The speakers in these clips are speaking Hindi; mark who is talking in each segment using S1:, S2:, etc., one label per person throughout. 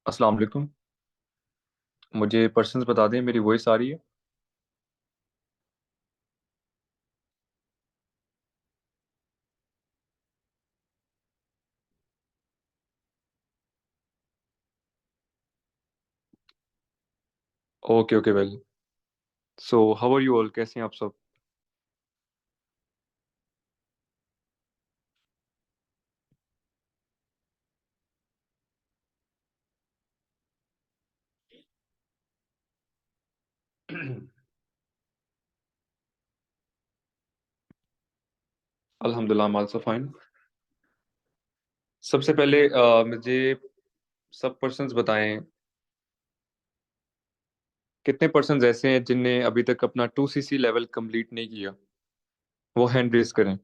S1: अस्सलाम वालेकुम। मुझे पर्सन्स बता दें, मेरी वॉइस आ रही है? Okay okay well. So how are you all, कैसे हैं आप सब? अल्हम्दुलिल्लाह, I'm also fine। सबसे पहले मुझे सब पर्सन्स बताएं, कितने पर्सन्स ऐसे हैं जिनने अभी तक अपना 2cc लेवल कंप्लीट नहीं किया? वो हैंड रेज करें।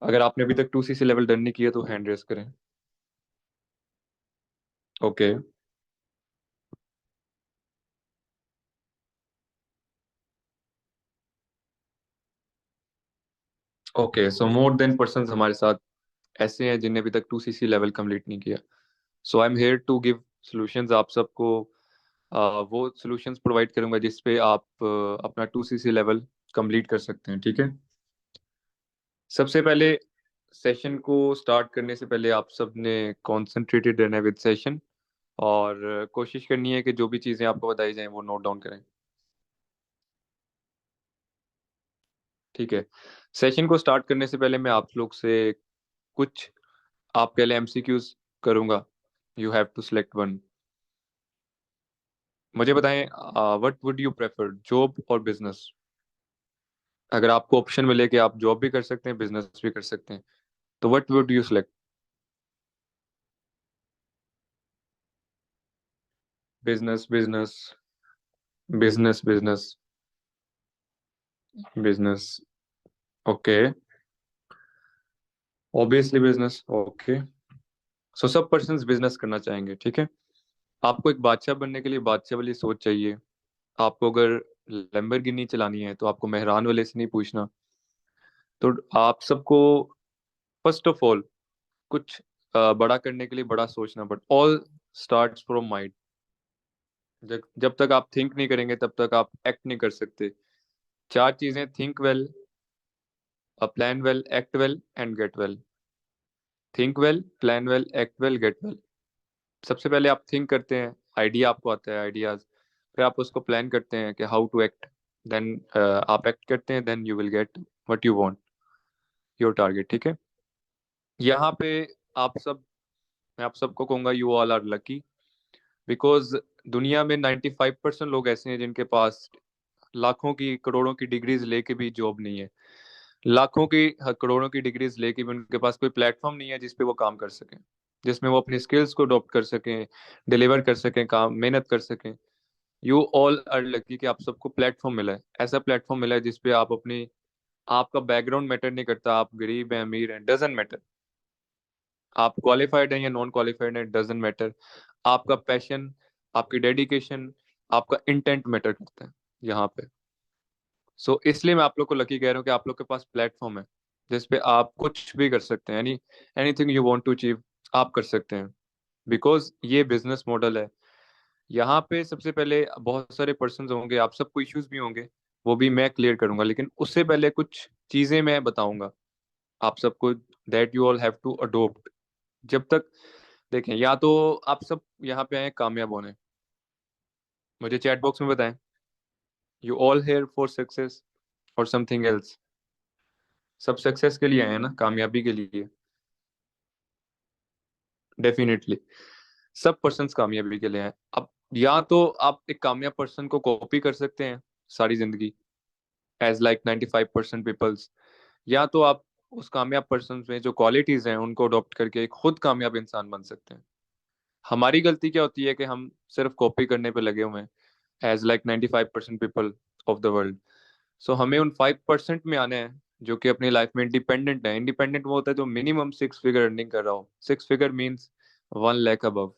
S1: अगर आपने अभी तक 2cc लेवल डन नहीं किया तो हैंड रेज करें। ओके ओके, सो मोर देन पर्सन्स हमारे साथ ऐसे हैं जिनने अभी तक 2cc लेवल कंप्लीट नहीं किया। So I am here to give solutions आप सबको। वो सॉल्यूशंस प्रोवाइड करूंगा जिस पे आप अपना 2cc लेवल कंप्लीट कर सकते हैं, ठीक है? सबसे पहले, सेशन को स्टार्ट करने से पहले आप सब ने कॉन्सेंट्रेटेड रहना है विद सेशन, और कोशिश करनी है कि जो भी चीज़ें आपको बताई जाएं वो नोट डाउन करें, ठीक है? सेशन को स्टार्ट करने से पहले मैं आप लोग से कुछ आपके लिए एमसीक्यूज करूंगा। You have to select one. मुझे बताएं, what would you prefer, job और बिजनेस? अगर आपको ऑप्शन मिले कि आप जॉब भी कर सकते हैं, बिजनेस भी कर सकते हैं, तो what would you select? Business business business business business. Okay, obviously business. Okay, so सब पर्सन्स बिजनेस करना चाहेंगे, ठीक है? आपको एक बादशाह बनने के लिए बादशाह वाली सोच चाहिए। आपको अगर लैम्बोर्गिनी चलानी है तो आपको मेहरान वाले से नहीं पूछना। तो आप सबको फर्स्ट ऑफ ऑल कुछ बड़ा करने के लिए बड़ा सोचना, but all starts from mind. जब जब तक आप थिंक नहीं करेंगे तब तक आप एक्ट नहीं कर सकते। चार चीजें: think well, plan well, act well and get well. Think well, plan well, act well, get well. सबसे पहले आप थिंक करते हैं, आइडिया आपको आता है, आइडियाज। फिर आप उसको प्लान करते हैं कि हाउ टू एक्ट। देन आप एक्ट करते हैं, then you will get what you want, your target, ठीक है? यहाँ पे आप सब, मैं आप सबको कहूंगा, you all are lucky, because दुनिया में 95% लोग ऐसे हैं जिनके पास लाखों की करोड़ों की डिग्रीज लेके भी जॉब नहीं है। लाखों की करोड़ों की डिग्रीज लेके भी उनके पास कोई प्लेटफॉर्म नहीं है जिसपे वो काम कर सकें, जिसमें वो अपनी स्किल्स को अडॉप्ट कर सकें, डिलीवर कर सकें, काम मेहनत कर सकें। यू ऑल आर लकी कि आप सबको प्लेटफॉर्म मिला है, ऐसा प्लेटफॉर्म मिला है जिसपे आप अपनी, आपका बैकग्राउंड मैटर नहीं करता, आप गरीब हैं अमीर हैं, डजेंट मैटर। आप क्वालिफाइड हैं या नॉन क्वालिफाइड हैं, डजेंट मैटर। आपका पैशन, आपकी डेडिकेशन, आपका इंटेंट मैटर करता है यहाँ पे। सो इसलिए मैं आप लोग को लकी कह रहा हूँ कि आप लोग के पास प्लेटफॉर्म है जिसपे आप कुछ भी कर सकते हैं। Anything you want to achieve आप कर सकते हैं, बिकॉज ये बिजनेस मॉडल है। यहाँ पे सबसे पहले बहुत सारे पर्सन होंगे, आप सबको इश्यूज भी होंगे, वो भी मैं क्लियर करूंगा, लेकिन उससे पहले कुछ चीजें मैं बताऊंगा आप सबको, that you all have to adopt. जब तक, देखें, या तो आप सब यहाँ पे आए कामयाब होने, मुझे चैट बॉक्स में बताएं, you all here for success और समथिंग एल्स? सब सक्सेस के लिए आए हैं ना, कामयाबी के लिए? डेफिनेटली सब पर्सन कामयाबी के लिए हैं। अब या तो आप एक कामयाब पर्सन को कॉपी कर सकते हैं सारी जिंदगी, एज लाइक 95% पीपल्स, या तो आप उस कामयाब पर्सन में जो क्वालिटीज हैं उनको अडॉप्ट करके एक खुद कामयाब इंसान बन सकते हैं। हमारी गलती क्या होती है कि हम सिर्फ कॉपी करने पे लगे हुए हैं, as like 95% people of the world. So हमें उन 5% में आना है जो कि अपनी लाइफ में इंडिपेंडेंट है। इंडिपेंडेंट वो होता है जो मिनिमम 6 फिगर अर्निंग कर रहा हो। 6 फिगर मीन्स 1 लाख अबव।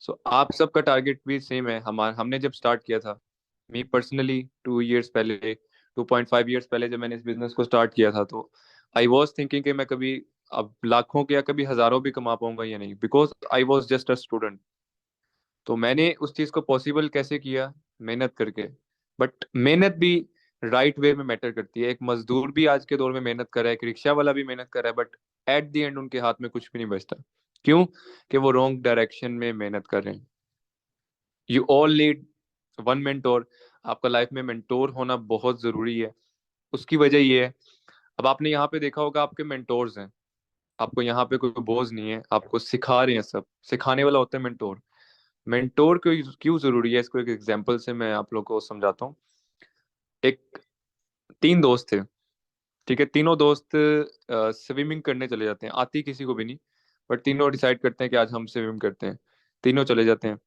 S1: सो आप सबका टारगेट भी सेम है। हमने जब स्टार्ट किया था, मी पर्सनली 2 इयर्स पहले 2.5 ईयर्स पहले जब मैंने इस बिजनेस को स्टार्ट किया था, तो आई वॉज थिंकिंग कि मैं कभी अब लाखों के या कभी हजारों भी कमा पाऊंगा या नहीं, because I was just a student. तो मैंने उस चीज को पॉसिबल कैसे किया? मेहनत करके। बट मेहनत भी राइट वे में मैटर करती है। एक मजदूर भी आज के दौर में मेहनत कर रहा है, एक रिक्शा वाला भी मेहनत कर रहा है, बट एट द एंड उनके हाथ में कुछ भी नहीं बचता। क्यों? कि वो रॉन्ग डायरेक्शन में मेहनत कर रहे हैं। You all need one mentor. आपका लाइफ में मेंटोर होना बहुत जरूरी है। उसकी वजह ये है, अब आपने यहाँ पे देखा होगा आपके मेंटोर्स हैं, आपको यहाँ पे कोई बोझ नहीं है, आपको सिखा रहे हैं, सब सिखाने वाला होता है मेंटोर। मेंटोर क्यों क्यों जरूरी है, इसको एक एग्जांपल से मैं आप लोग को समझाता हूँ। एक तीन दोस्त थे, ठीक है। तीनों दोस्त स्विमिंग करने चले जाते हैं, आती किसी को भी नहीं, बट तीनों डिसाइड करते हैं कि आज हम स्विमिंग करते हैं। तीनों चले जाते हैं।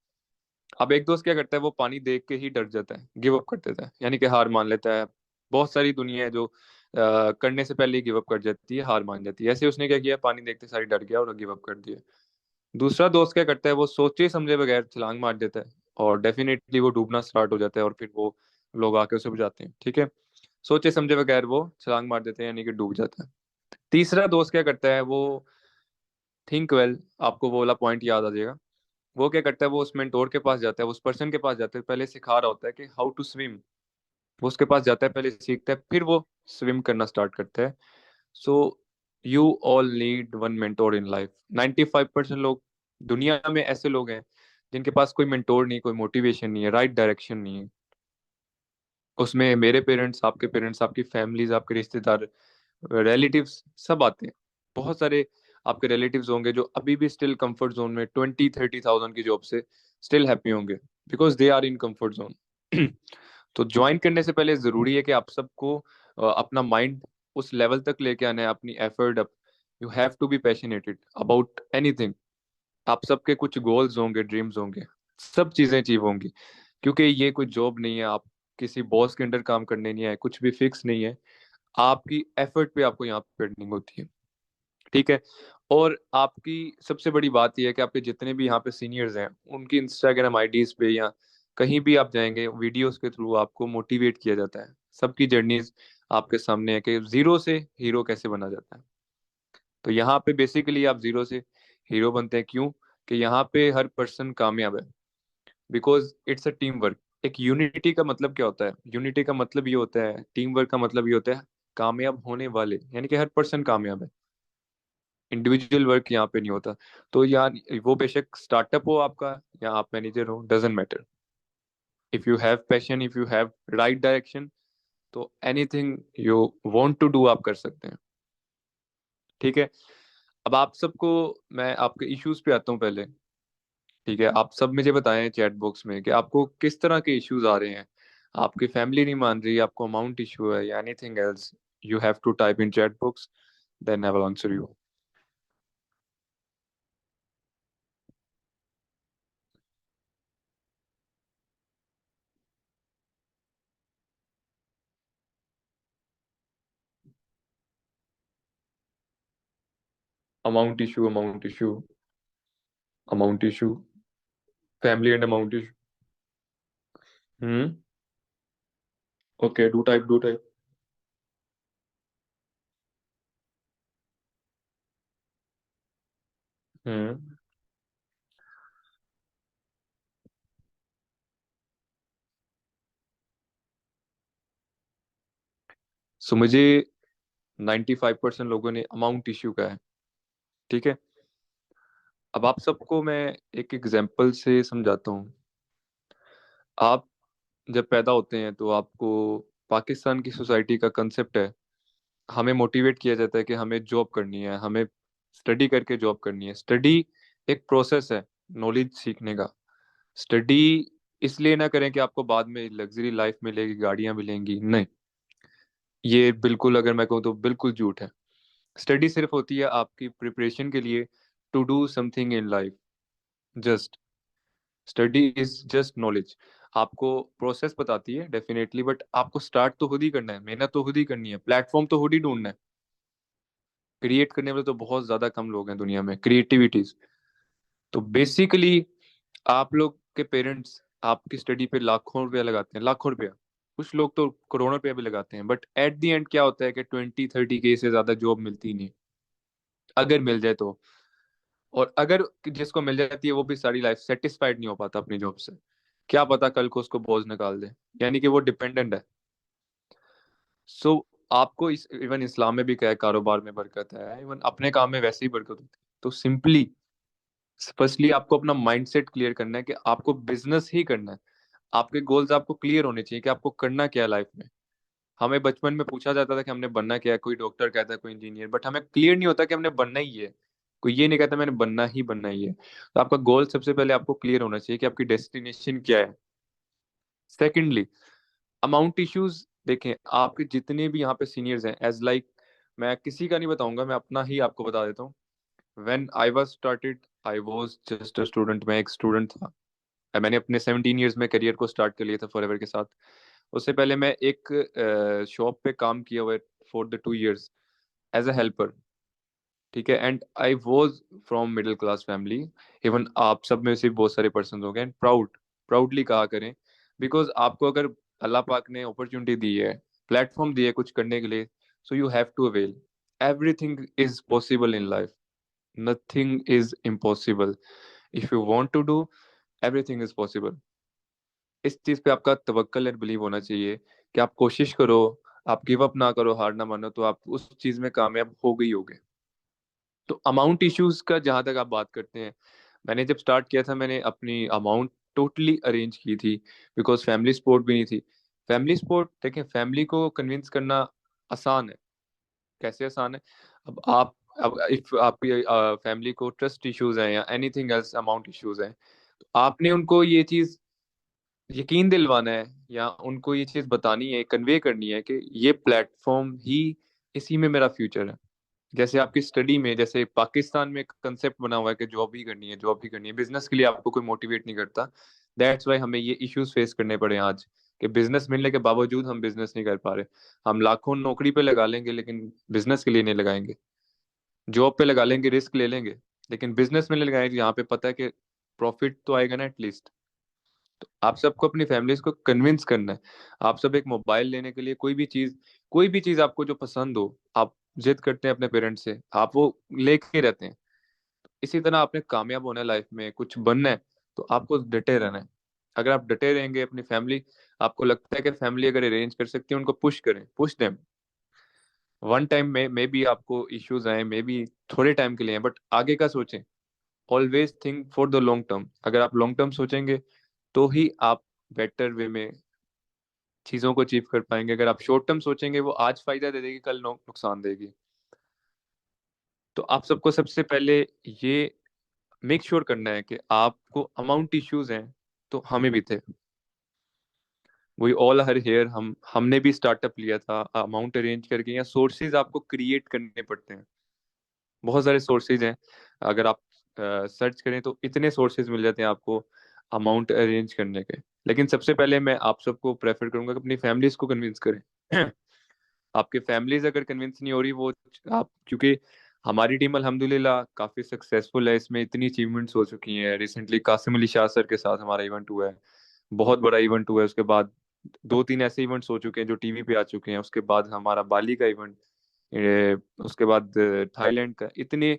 S1: अब एक दोस्त क्या करता है, वो पानी देख के ही डर जाता है, गिव अप कर देता है, यानी कि हार मान लेता है। बहुत सारी दुनिया है जो करने से पहले ही गिव अप कर जाती है, हार मान जाती है। ऐसे उसने क्या किया, पानी देखते सारी डर गया और गिव अप कर दिया। दूसरा दोस्त क्या करता है, वो सोचे समझे बगैर छलांग मार देता है, और डेफिनेटली वो डूबना स्टार्ट हो जाता है, और फिर वो लोग आके उसे बुझाते हैं, ठीक है। सोचे समझे बगैर वो छलांग मार देते हैं, यानी कि डूब जाता है। तीसरा दोस्त क्या करता है, वो थिंक वेल, आपको वो वाला पॉइंट याद आ जाएगा। वो क्या करता है, वो उस मेंटोर के पास जाता है, उस पर्सन के पास जाता है, पहले सिखा रहा होता है कि हाउ टू स्विम। वो उसके पास जाता है, पहले सीखता है, फिर वो स्विम करना स्टार्ट करता है। सो you all need one mentor in life. 95% लोग दुनिया में ऐसे लोग हैं जिनके पास कोई मेंटोर नहीं, कोई मोटिवेशन नहीं है, राइट डायरेक्शन नहीं है। उसमें मेरे पेरेंट्स, आपके पेरेंट्स, आपकी फैमिलीज, आपके रिश्तेदार, रिलेटिव्स सब आते हैं। बहुत सारे आपके रिलेटिव्स होंगे जो अभी भी स्टिल कंफर्ट जोन में 20-30 थाउजेंड की जॉब से स्टिल हैप्पी होंगे, because they are in comfort zone. तो ज्वाइन करने से पहले जरूरी है कि आप सबको अपना माइंड उस लेवल तक लेके आना है, अपनी effort up. You have to be passionated about anything. आप सबके कुछ गोल्स होंगे, ड्रीम्स होंगे, सब चीजें अचीव होंगी। क्योंकि ये कोई जॉब नहीं है, आप किसी बॉस के अंडर काम करने नहीं आए, कुछ भी फिक्स नहीं है। आपकी एफर्ट पे आपको यहाँ पे अर्निंग होती है, ठीक है। और आपकी सबसे बड़ी बात यह है कि आपके जितने भी यहाँ पे सीनियर्स हैं, उनकी इंस्टाग्राम आईडीज पे या कहीं भी आप जाएंगे, वीडियोस के थ्रू आपको मोटिवेट किया जाता है। सबकी जर्नीज आपके सामने है कि जीरो से हीरो कैसे बना जाता है। तो यहाँ पे बेसिकली आप जीरो से हीरो बनते हैं। क्यों? कि यहाँ पे हर पर्सन कामयाब है, because it's a team work. एक यूनिटी का मतलब क्या होता है? यूनिटी का मतलब ये होता है, टीम वर्क का मतलब ये होता है कामयाब होने वाले, यानी कि हर पर्सन कामयाब है। इंडिविजुअल वर्क यहाँ पे नहीं होता। तो यहाँ वो बेशक स्टार्टअप हो आपका या आप मैनेजर हो, doesn't matter. If you have passion, if you have right direction, तो anything you want to do आप कर सकते हैं, ठीक है। अब आप सबको, मैं आपके इश्यूज पे आता हूँ पहले, ठीक है। आप सब मुझे बताएं चैट बॉक्स में कि आपको किस तरह के इश्यूज आ रहे हैं। आपकी फैमिली नहीं मान रही, आपको अमाउंट इशू है या anything else, you have to type in chat box, then I will answer you. Amount issue, amount issue, amount issue, family and amount issue. Hmm. Okay, do type, do type. Hmm. So मुझे 95% लोगों ने अमाउंट इशू का है, ठीक है। अब आप सबको मैं एक एग्जांपल से समझाता हूँ। आप जब पैदा होते हैं तो आपको पाकिस्तान की सोसाइटी का कंसेप्ट है, हमें मोटिवेट किया जाता है कि हमें जॉब करनी है, हमें स्टडी करके जॉब करनी है। स्टडी एक प्रोसेस है नॉलेज सीखने का। स्टडी इसलिए ना करें कि आपको बाद में लग्जरी लाइफ मिलेगी, गाड़ियां मिलेंगी, नहीं। ये बिल्कुल, अगर मैं कहूँ तो बिल्कुल झूठ है। स्टडी सिर्फ होती है आपकी प्रिपरेशन के लिए, to do something in life. Just study is just knowledge. आपको प्रोसेस बताती है डेफिनेटली, बट आपको स्टार्ट तो खुद ही करना है, मेहनत तो खुद ही करनी है, प्लेटफॉर्म तो खुद ही ढूंढना है। क्रिएट करने वाले तो बहुत ज्यादा कम लोग हैं दुनिया में, क्रिएटिविटीज। तो बेसिकली आप लोग के पेरेंट्स आपकी स्टडी पे लाखों रुपया लगाते हैं, लाखों रुपया। कुछ लोग तो करोड़ों रुपया भी लगाते हैं, बट एट द एंड क्या होता है कि 20-30 के से ज्यादा जॉब मिलती नहीं, अगर मिल जाए तो। और अगर जिसको मिल जाती है वो भी सारी लाइफ सेटिस्फाइड नहीं हो पाता अपनी जॉब से। क्या पता कल को उसको बॉस निकाल दे, यानी कि वो डिपेंडेंट है। सो आपको इस इवन इस्लाम में भी क्या है, कारोबार में बरकत है, इवन अपने काम में वैसे ही बरकत होती है। तो सिंपली फर्स्टली आपको अपना माइंडसेट क्लियर करना है कि आपको बिजनेस ही करना है। आपके गोल्स आपको क्लियर होने चाहिए कि आपको करना क्या है लाइफ में। हमें बचपन में पूछा जाता था कि हमने बनना क्या है, कोई डॉक्टर कहता है, कोई इंजीनियर, बट हमें क्लियर नहीं होता कि हमने बनना ही है। कोई ये नहीं कहता मैंने बनना ही है। तो आपका गोल सबसे पहले आपको क्लियर होना चाहिए कि आपकी डेस्टिनेशन क्या है। सेकेंडली, अमाउंट इश्यूज देखें, आपके जितने भी यहाँ पे सीनियर्स हैं, एज लाइक मैं किसी का नहीं बताऊंगा, मैं अपना ही आपको बता देता हूँ। When I was started, I was just a student, मैं एक स्टूडेंट था। मैंने अपने 17 ईयर्स में करियर को स्टार्ट कर लिया था फॉरएवर के साथ। उससे पहले मैं एक शॉप पे काम किया हुआ है for the 2 years as a helper. ठीक है, and I was from middle class family. Even आप सब में से बहुत सारे पर्सन हो गए, एंड प्राउडली कहा करें, बिकॉज आपको अगर अल्लाह पाक ने अपॉर्चुनिटी दी है, प्लेटफॉर्म दिया है कुछ करने के लिए, so you have to avail. Everything is possible in life, nothing is impossible. If you want to do, everything is possible. इस चीज पे आपका तवक्कल और बिलीव होना चाहिए कि आप कोशिश करो, आप गिव अप ना करो, हार ना मानो, तो आप उस चीज में कामयाब हो गई होगे। तो अमाउंट इश्यूज का जहां तक आप बात करते हैं, मैंने जब स्टार्ट किया था मैंने अपनी अमाउंट टोटली अरेंज की थी, बिकॉज फैमिली सपोर्ट भी नहीं थी। फैमिली सपोर्ट देखें, फैमिली को कन्विंस करना आसान है। कैसे आसान है? अब आप, अब इफ आपकी फैमिली को ट्रस्ट इश्यूज हैं या एनीथिंग एल्स अमाउंट इश्यूज हैं, तो आपने उनको ये चीज यकीन दिलवाना है, या उनको ये चीज बतानी है, कन्वे करनी है कि ये प्लेटफॉर्म ही, इसी में मेरा फ्यूचर है। जैसे आपकी स्टडी में, जैसे पाकिस्तान में एक कंसेप्ट बना हुआ है कि जॉब ही करनी है, जॉब ही करनी है, बिजनेस के लिए आपको कोई मोटिवेट नहीं करता। दैट्स वाई हमें ये इश्यूज फेस करने पड़े आज, कि बिजनेस मिलने के बावजूद हम बिजनेस नहीं कर पा रहे। हम लाखों नौकरी पे लगा लेंगे लेकिन बिजनेस के लिए नहीं लगाएंगे। जॉब पे लगा लेंगे, रिस्क ले लेंगे, लेकिन बिजनेस में नहीं लगाएंगे, यहाँ पे पता है कि प्रॉफिट तो आएगा ना एटलीस्ट। तो आप सबको अपनी फैमिलीज को कन्विंस करना है। आप सब एक मोबाइल लेने के लिए, कोई भी चीज आपको जो पसंद हो, आप जिद करते हैं अपने पेरेंट्स से, आप वो लेके रहते हैं। इसी तरह आपने कामयाब होना है लाइफ में, कुछ बनना है, तो आपको डटे रहना है। अगर आप डटे रहेंगे, अपनी फैमिली, आपको लगता है कि फैमिली अगर अरेंज कर सकती है, उनको पुश करें, पुश देम। वन टाइम में मे बी आपको इश्यूज आए, मे बी थोड़े टाइम के लिए, बट आगे का सोचें। Always think for the long term. अगर आप लॉन्ग टर्म सोचेंगे तो ही आप बेटर वे में चीजों को अचीव कर पाएंगे। अगर आप शॉर्ट टर्म सोचेंगे, वो आज फायदा दे देगी, कल नुकसान देगी। तो आप सबको सबसे पहले ये मेक श्योर करना है कि आपको अमाउंट इश्यूज हैं, तो हमें भी थे, वी ऑल हर हेयर, हमने भी स्टार्टअप लिया था अमाउंट अरेंज करके, या सोर्सेज आपको क्रिएट करने पड़ते हैं। बहुत सारे सोर्सेज हैं, अगर आप सर्च करें तो इतने सोर्सेज मिल जाते हैं आपको अमाउंट अरेंज करने के। लेकिन सबसे पहले मैं आप सबको प्रेफर करूंगा कि अपनी फैमिलीज को कन्विंस करें। आपके फैमिलीज अगर कन्विंस नहीं हो रही, वो आप, क्योंकि हमारी टीम अल्हम्दुलिल्लाह काफी सक्सेसफुल है, इसमें इतनी अचीवमेंट्स हो चुकी हैं। रिसेंटली कासिम अली शाह सर के साथ हमारा इवेंट हुआ है, बहुत बड़ा इवेंट हुआ है। उसके बाद 2-3 ऐसे इवेंट्स हो चुके हैं जो टीवी पे आ चुके हैं। उसके बाद हमारा बाली का इवेंट, उसके बाद थाईलैंड का, इतनी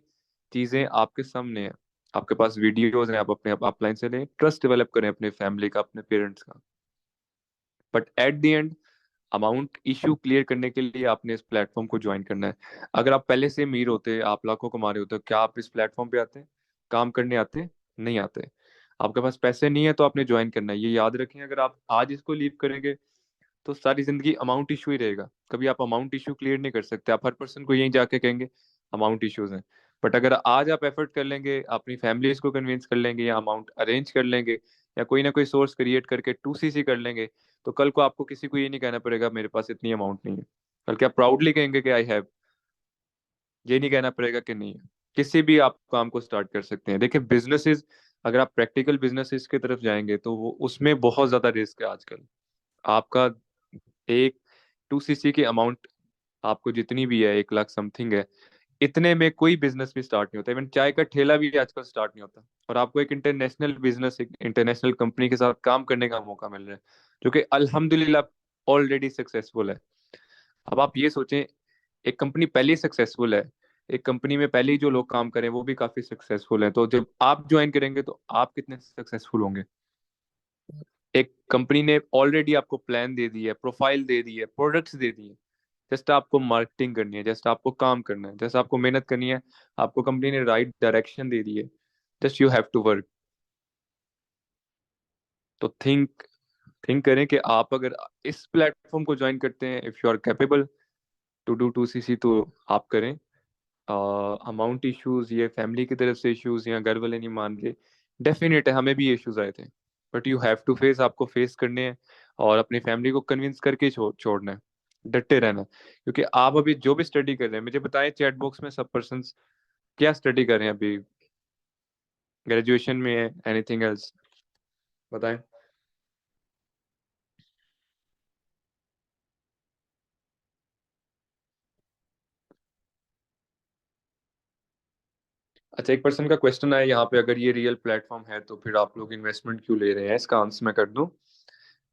S1: चीजें आपके सामने हैं, आपके पास वीडियोज हैं, आप अपने अपलाइन से लें, ट्रस्ट डेवलप करें अपने फैमिली का, अपने पेरेंट्स का। But at the end, amount issue clear करने के लिए आपने इस प्लेटफॉर्म को ज्वाइन करना है। अगर आप पहले से अमीर होते, आप लाखों कमा रहे होते, क्या आप इस प्लेटफॉर्म पे आते? काम करने आते? नहीं आते। आपके पास पैसे नहीं है तो आपने ज्वाइन करना है, ये याद रखें। अगर आप आज इसको लीव करेंगे तो सारी जिंदगी अमाउंट इशू ही रहेगा, कभी आप अमाउंट इशू क्लियर नहीं कर सकते। आप हर पर्सन को यहीं जाके कहेंगे अमाउंट इश्यूज हैं। बट अगर आज आप एफर्ट कर लेंगे, अपनी फैमिलीज को कन्विंस कर लेंगे, या अमाउंट अरेंज कर लेंगे, या कोई ना कोई सोर्स क्रिएट करके 2CC कर लेंगे, तो कल को आपको किसी को ये नहीं कहना पड़ेगा मेरे पास इतनी अमाउंट नहीं है। बल्कि आप प्राउडली कहेंगे कि आई हैव। ये नहीं कहना पड़ेगा कि नहीं है। किसी भी आप काम को स्टार्ट कर सकते हैं। देखिए बिजनेसेस, अगर आप प्रैक्टिकल बिजनेसेस की तरफ जाएंगे तो वो उसमें बहुत ज्यादा रिस्क है आजकल। आपका एक 2CC की अमाउंट आपको जितनी भी है, 1 लाख समथिंग है, इतने में कोई बिजनेस भी स्टार्ट नहीं होता। इवन चाय का ठेला भी आजकल स्टार्ट नहीं होता। और आपको एक इंटरनेशनल बिजनेस, एक इंटरनेशनल कंपनी के साथ काम करने का मौका मिल रहा है, जो कि अल्हम्दुलिल्लाह ऑलरेडी सक्सेसफुल है। अब आप ये सोचें, एक कंपनी पहले ही सक्सेसफुल है, एक कंपनी में पहले ही जो लोग काम करें वो भी काफी सक्सेसफुल है, तो जब आप ज्वाइन करेंगे तो आप कितने सक्सेसफुल होंगे। एक कंपनी ने ऑलरेडी आपको प्लान दे दी है, प्रोफाइल दे दी है, प्रोडक्ट्स दे दिए, जस्ट आपको मार्केटिंग करनी है, जस्ट आपको काम करना है, जस्ट आपको मेहनत करनी है। आपको कंपनी ने राइट डायरेक्शन दे दी है, just you have to work. तो थिंक करें कि आप अगर इस प्लेटफॉर्म को ज्वाइन करते हैं, if you are capable to do 2CC, तो आप करें। अमाउंट इश्यूज, ये फैमिली की तरफ से इश्यूज या घर वाले नहीं मान रहे, डेफिनेट है, हमें भी इश्यूज आए थे, but you have to face, आपको फेस करने हैं और अपनी फैमिली को कन्विंस करके छोड़ना है, डटे रहना है। क्योंकि आप अभी जो भी स्टडी कर रहे हैं, मुझे बताएं चैट बॉक्स में सब पर्सन क्या स्टडी कर रहे हैं अभी, ग्रेजुएशन में है, एनीथिंग एल्स, बताएं। अच्छा, एक पर्सन का क्वेश्चन है यहाँ पे, अगर ये रियल प्लेटफॉर्म है तो फिर आप लोग इन्वेस्टमेंट क्यों ले रहे हैं, इसका आंसर मैं कर दूं।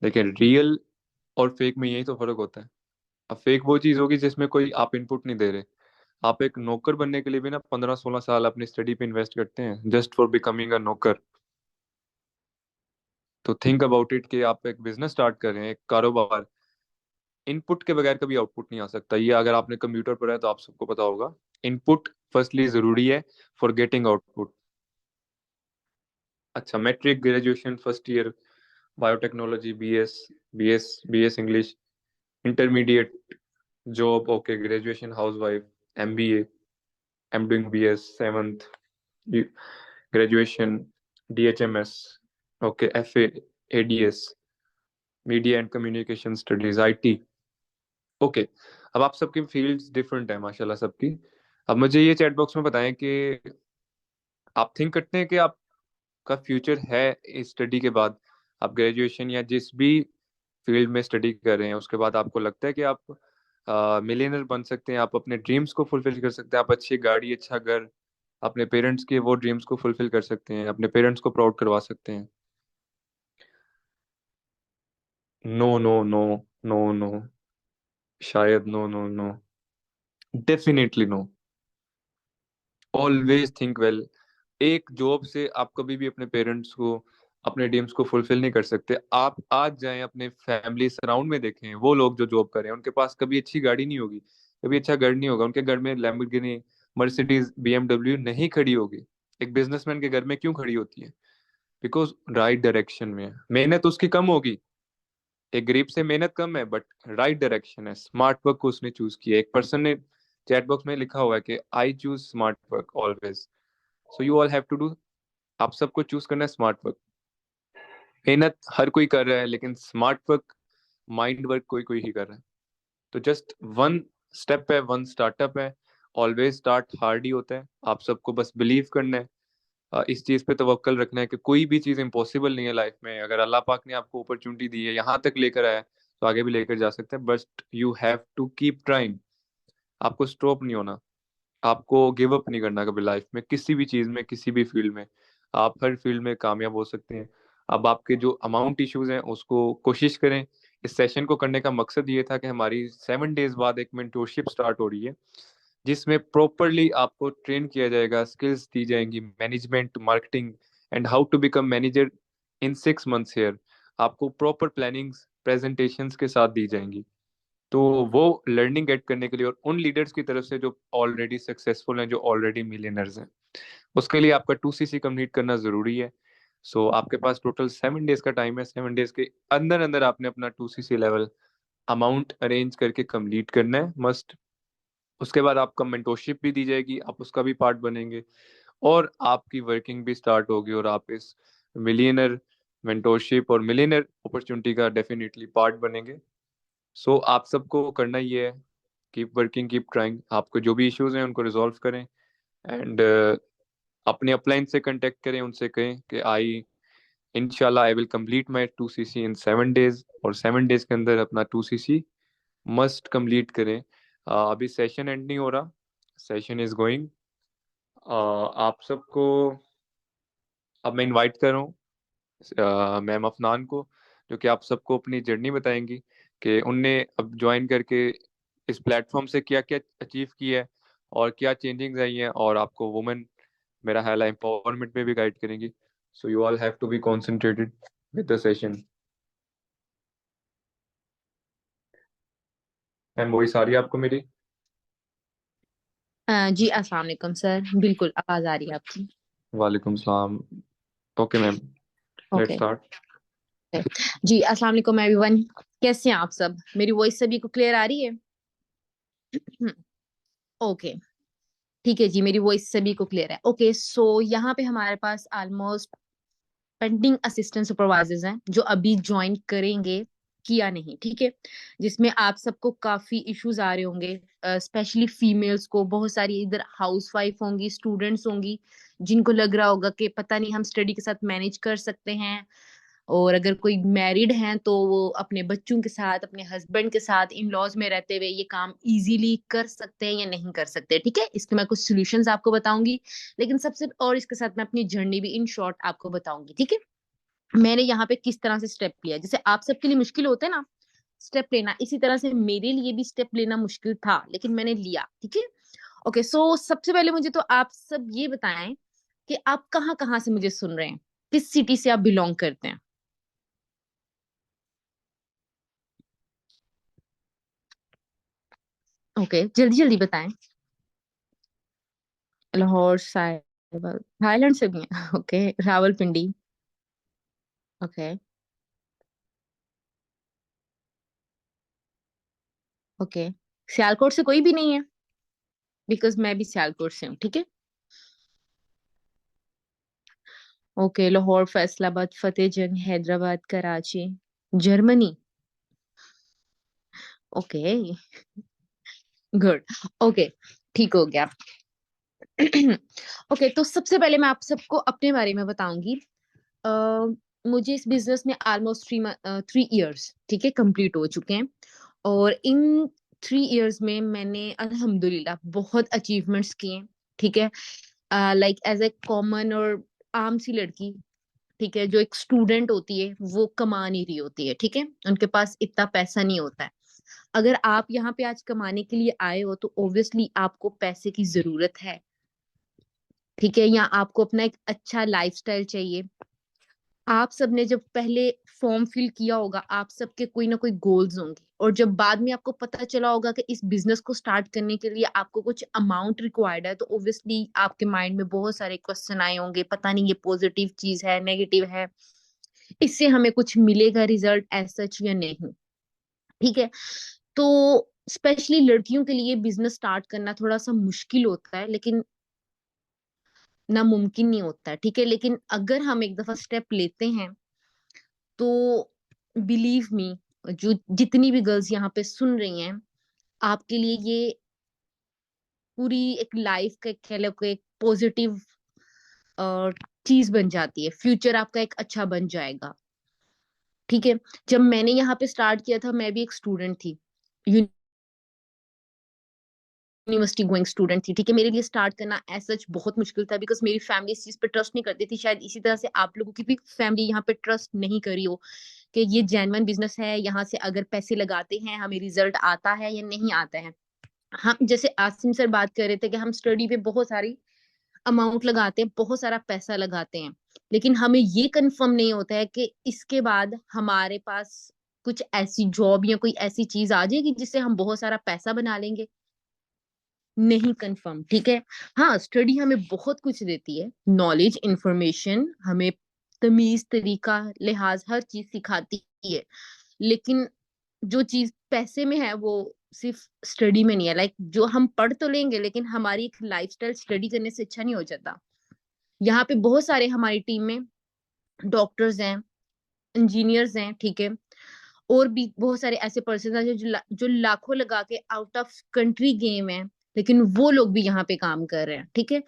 S1: देखिए, रियल और फेक में यही तो फर्क होता है। अब फेक वो चीज होगी जिसमें कोई आप इनपुट नहीं दे रहे। आप एक नौकर बनने के लिए भी ना 15-16 साल अपनी स्टडी पे इन्वेस्ट करते हैं, जस्ट फॉर बिकमिंग अ नौकर। तो थिंक अबाउट इट कि आप एक बिजनेस स्टार्ट कर रहे हैं, एक कारोबार। इनपुट के बगैर कभी आउटपुट नहीं आ सकता, ये अगर आपने कंप्यूटर पढ़ा है तो आप सबको पता होगा। इनपुट फर्स्टली जरूरी है फॉर गेटिंग आउटपुट। अच्छा, matric, graduation first year, biotechnology, BS English, intermediate, job, okay, graduation, housewife, MBA, I am doing BS seventh, graduation, DHMS, okay, FA, ADS, media and communication studies, IT, okay. अब आप सबकी फील्ड्स डिफरेंट है माशाल्लाह सबकी। अब मुझे ये चैट बॉक्स में बताएं कि आप थिंक करते हैं कि आपका फ्यूचर है इस स्टडी के बाद, आप ग्रेजुएशन या जिस भी फील्ड में स्टडी कर रहे हैं उसके बाद आपको लगता है कि आप मिलियनर बन सकते हैं, आप अपने ड्रीम्स को फुलफिल कर सकते हैं, आप अच्छी गाड़ी, अच्छा घर, अपने पेरेंट्स के वो ड्रीम्स को फुलफिल कर सकते हैं, अपने पेरेंट्स को प्राउड करवा सकते हैं। No no no, no no, शायद, no no no, definitely no. Always think well. एक जॉब से आप कभी भी अपने पेरेंट्स को, अपने ड्रीम्स को फुलफिल नहीं कर सकते। आप आज जाएं अपने फैमिली सराउंड में देखें, वो लोग जो जॉब कर रहे हैं उनके पास कभी अच्छी गाड़ी नहीं होगी, कभी अच्छा घर नहीं होगा, उनके घर में लैम्बोर्गिनी, मर्सिडीज, बीएमडब्ल्यू नहीं खड़ी होगी। एक बिजनेसमैन के घर में क्यों खड़ी होती है? बिकॉज राइट डायरेक्शन में है। मेहनत उसकी कम होगी, एक गरीब से मेहनत कम है, बट राइट डायरेक्शन है, स्मार्ट वर्क को उसने चूज किया। एक पर्सन ने चैट बॉक्स में लिखा हुआ है कि I choose smart work always, so you all have to do, आप सबको चूज करना है स्मार्ट वर्क। मेहनत हर कोई कर रहा है, लेकिन स्मार्ट वर्क, माइंड वर्क कोई कोई ही कर रहा है। तो जस्ट वन स्टेप है, वन स्टार्टअप है। ऑलवेज स्टार्ट हार्ड ही होता है, आप सबको बस बिलीव करना है, इस चीज पे तवक्कल रखना है कि कोई भी चीज इम्पॉसिबल नहीं है लाइफ में। अगर अल्लाह पाक ने आपको अपॉर्चुनिटी दी है, यहाँ तक लेकर आया है, तो आगे भी लेकर जा सकते हैं, but you have to keep trying. आपको स्टॉप नहीं होना, आपको गिव अप नहीं करना कभी लाइफ में, किसी भी चीज में, किसी भी फील्ड में। आप हर फील्ड में कामयाब हो सकते हैं। अब आपके जो अमाउंट इश्यूज हैं उसको कोशिश करें। इस सेशन को करने का मकसद ये था कि हमारी 7 डेज बाद एक मेंटोरशिप स्टार्ट हो रही है, जिसमें प्रॉपरली आपको ट्रेन किया जाएगा, स्किल्स दी जाएंगी, management, marketing, and how to become manager in 6 months here. आपको प्रॉपर प्लानिंग्स, प्रेजेंटेशंस के साथ दी जाएंगी। तो वो लर्निंग गेट करने के लिए, और उन लीडर्स की तरफ से जो ऑलरेडी सक्सेसफुल हैं, जो ऑलरेडी मिलियनर्स हैं, उसके लिए आपका 2CC कंप्लीट करना जरूरी है। सो आपके पास टोटल 7 डेज का टाइम है, 7 डेज के अंदर अंदर आपने अपना 2CC लेवल अमाउंट अरेंज करके कंप्लीट करना है, मस्ट। उसके बाद आपका मेंटोरशिप भी दी जाएगी, आप उसका भी पार्ट बनेंगे, और आपकी वर्किंग भी स्टार्ट होगी, और आप इस मिलियनर मेंटोरशिप और मिलियनर अपॉर्चुनिटी का डेफिनेटली पार्ट बनेंगे। सो आप सबको करना ये है, कीप वर्किंग, कीप ट्राइंग। आपको जो भी इश्यूज हैं उनको रिजॉल्व करें, एंड अपने अपलाइन से कांटेक्ट करें, उनसे कहें कि आई इंशाल्लाह I will complete my 2CC in 7 days, और 7 डेज के अंदर अपना 2CC मस्ट कंप्लीट करें। अभी सेशन एंड नहीं हो रहा, सेशन इज गोइंग। आप सबको अब मैं इनवाइट कर रहा हूँ मैम अफनान को, जो कि आप सबको अपनी जर्नी बताएंगी, कि उनने अब ज्वाइन करके इस प्लेटफॉर्म से क्या क्या अचीव किया है और क्या चेंजिंग्स आई हैं, और आपको वुमेन मेरा ख्याल है एम्पावरमेंट में भी गाइड करेंगी। So you all have to be concentrated with the session. Ma'am voice आ रही है आपको मेरी?
S2: जी अस्सलाम वालेकुम सर, बिल्कुल आवाज आ रही है आपकी।
S1: वालेकुम सलाम। Okay ma'am, let's
S2: okay.
S1: Start.
S2: जी अस्सलाम वालेकुम एवरीवन, कैसे हैं आप सब? मेरी वॉइस सभी को क्लियर आ रही है? ओके, ठीक है जी, मेरी वॉइस सभी को क्लियर है। ओके, सो यहाँ पे हमारे पास ऑलमोस्ट पेंडिंग असिस्टेंट सुपरवाइजर्स हैं जो अभी ज्वाइन करेंगे किया नहीं, ठीक है। जिसमें आप सबको काफी इश्यूज आ रहे होंगे, स्पेशली फीमेल्स को। बहुत सारी इधर हाउसवाइफ होंगी, स्टूडेंट्स होंगी, जिनको लग रहा होगा कि पता नहीं हम स्टडी के साथ मैनेज कर सकते हैं। और अगर कोई मैरिड हैं तो वो अपने बच्चों के साथ, अपने हस्बैंड के साथ, इन लॉज में रहते हुए ये काम इजीली कर सकते हैं या नहीं कर सकते, ठीक है। इसके मैं कुछ सॉल्यूशंस आपको बताऊंगी, लेकिन सबसे और इसके साथ मैं अपनी जर्नी भी इन शॉर्ट आपको बताऊंगी, ठीक है। मैंने यहाँ पे किस तरह से स्टेप लिया, जैसे आप सबके लिए मुश्किल होता है ना स्टेप लेना, इसी तरह से मेरे लिए भी स्टेप लेना मुश्किल था, लेकिन मैंने लिया, ठीक है। ओके, सो सबसे पहले मुझे तो आप सब ये बताएं कि आप कहाँ कहाँ से मुझे सुन रहे हैं, किस सिटी से आप बिलोंग करते हैं। ओके, जल्दी जल्दी बताएं। लाहौर, साहिब, थाईलैंड से भी हैं। Okay, Rawalpindi. Okay. Okay, Sialkot से कोई भी नहीं है? बिकॉज मैं भी सियालकोट से हूँ, ठीक है। Okay, Lahore, Faisalabad, Fateh Jang, Hyderabad, Karachi, Germany. Okay, good. Okay, ठीक हो गया। ओके, तो सबसे पहले मैं आप सबको अपने बारे में बताऊंगी। अ, मुझे इस बिजनेस में ऑलमोस्ट 3 इयर्स, ठीक है, कंप्लीट हो चुके हैं। और इन 3 इयर्स में मैंने अल्हम्दुलिल्लाह बहुत अचीवमेंट्स किए हैं, ठीक है। लाइक एज ए कॉमन और आम सी लड़की, ठीक है, जो एक स्टूडेंट होती है वो कमा नहीं रही होती है, ठीक है, उनके पास इतना पैसा नहीं होता है। अगर आप यहाँ पे आज कमाने के लिए आए हो तो ऑब्वियसली आपको पैसे की जरूरत है, ठीक है, या आपको अपना एक अच्छा लाइफस्टाइल चाहिए। आप सबने जब पहले फॉर्म फिल किया होगा, आप सबके कोई ना कोई गोल्स होंगे, और जब बाद में आपको पता चला होगा कि इस बिजनेस को स्टार्ट करने के लिए आपको कुछ अमाउंट रिक्वायर्ड है, तो ऑब्वियसली आपके माइंड में बहुत सारे क्वेश्चन आए होंगे, पता नहीं ये पॉजिटिव चीज है, नेगेटिव है, इससे हमें कुछ मिलेगा रिजल्ट एज सच या नहीं, ठीक है। तो स्पेशली लड़कियों के लिए बिजनेस स्टार्ट करना थोड़ा सा मुश्किल होता है, लेकिन नामुमकिन नहीं होता है, ठीक है। लेकिन अगर हम एक दफा स्टेप लेते हैं तो बिलीव मी, जो जितनी भी गर्ल्स यहाँ पे सुन रही हैं, आपके लिए ये पूरी एक लाइफ का कह लो कि एक पॉजिटिव चीज बन जाती है, फ्यूचर आपका एक अच्छा बन जाएगा, ठीक है। जब मैंने यहाँ पे स्टार्ट किया था, मैं भी एक स्टूडेंट थी, यूनिवर्सिटी गोइंग स्टूडेंट थी, ठीक है। मेरे लिए स्टार्ट करना एज सच बहुत मुश्किल था, बिकॉज मेरी फैमिली इस चीज पे ट्रस्ट नहीं करती थी। शायद इसी तरह से आप लोगों की भी फैमिली यहाँ पे ट्रस्ट नहीं करी हो कि ये जेन्युइन बिजनेस है, यहाँ से अगर पैसे लगाते हैं हमें रिजल्ट आता है या नहीं आता है। हम जैसे आसिम सर बात कर रहे थे कि हम स्टडी पे बहुत सारी अमाउंट लगाते हैं, बहुत सारा पैसा लगाते हैं, लेकिन हमें ये कंफर्म नहीं होता है कि इसके बाद हमारे पास कुछ ऐसी जॉब या कोई ऐसी चीज आ जाएगी जिससे हम बहुत सारा पैसा बना लेंगे। नहीं कंफर्म, ठीक है। हाँ, स्टडी हमें बहुत कुछ देती है, नॉलेज, इंफॉर्मेशन, हमें तमीज, तरीका, लिहाज, हर चीज सिखाती है, लेकिन जो चीज पैसे में है वो सिर्फ स्टडी में नहीं है। लाइक जो हम पढ़ तो लेंगे, लेकिन हमारी एक लाइफस्टाइल स्टडी करने से अच्छा नहीं हो जाता। यहाँ पे बहुत सारे हमारी टीम में डॉक्टर्स हैं, इंजीनियर्स हैं, ठीक है, और भी बहुत सारे ऐसे पर्सन हैं जो लाखों लगा के आउट ऑफ कंट्री गेम है, लेकिन वो लोग भी यहाँ पे काम कर रहे हैं, ठीक है।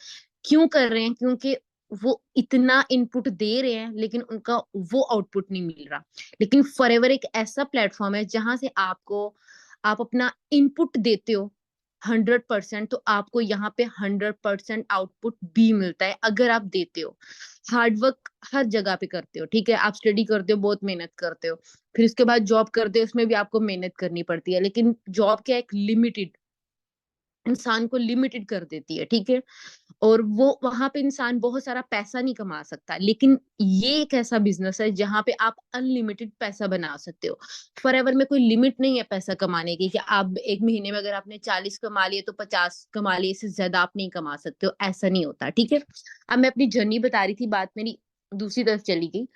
S2: क्यों कर रहे हैं? क्योंकि वो इतना इनपुट दे रहे हैं लेकिन उनका वो आउटपुट नहीं मिल रहा। लेकिन फॉरएवर एक ऐसा प्लेटफॉर्म है जहां से आपको, आप अपना इनपुट देते हो, 100%, तो आपको यहाँ पे 100% आउटपुट भी मिलता है अगर आप देते हो। हार्ड वर्क हर जगह पे करते हो, ठीक है, आप स्टडी करते हो, बहुत मेहनत करते हो, फिर उसके बाद जॉब करते हो, उसमें भी आपको मेहनत करनी पड़ती है, लेकिन जॉब क्या एक लिमिटेड इंसान को लिमिटेड कर देती है, ठीक है। और वो वहां पे इंसान बहुत सारा पैसा नहीं कमा सकता, लेकिन ये एक ऐसा बिजनेस है जहां पे आप अनलिमिटेड पैसा बना सकते हो। फॉर एवर में कोई लिमिट नहीं है पैसा कमाने की, कि आप एक महीने में अगर आपने 40 कमा लिए तो 50 कमा लिए, इससे ज्यादा आप नहीं कमा सकते हो, ऐसा नहीं होता, ठीक है। अब मैं अपनी जर्नी बता रही थी, बात मेरी दूसरी तरफ चली गई।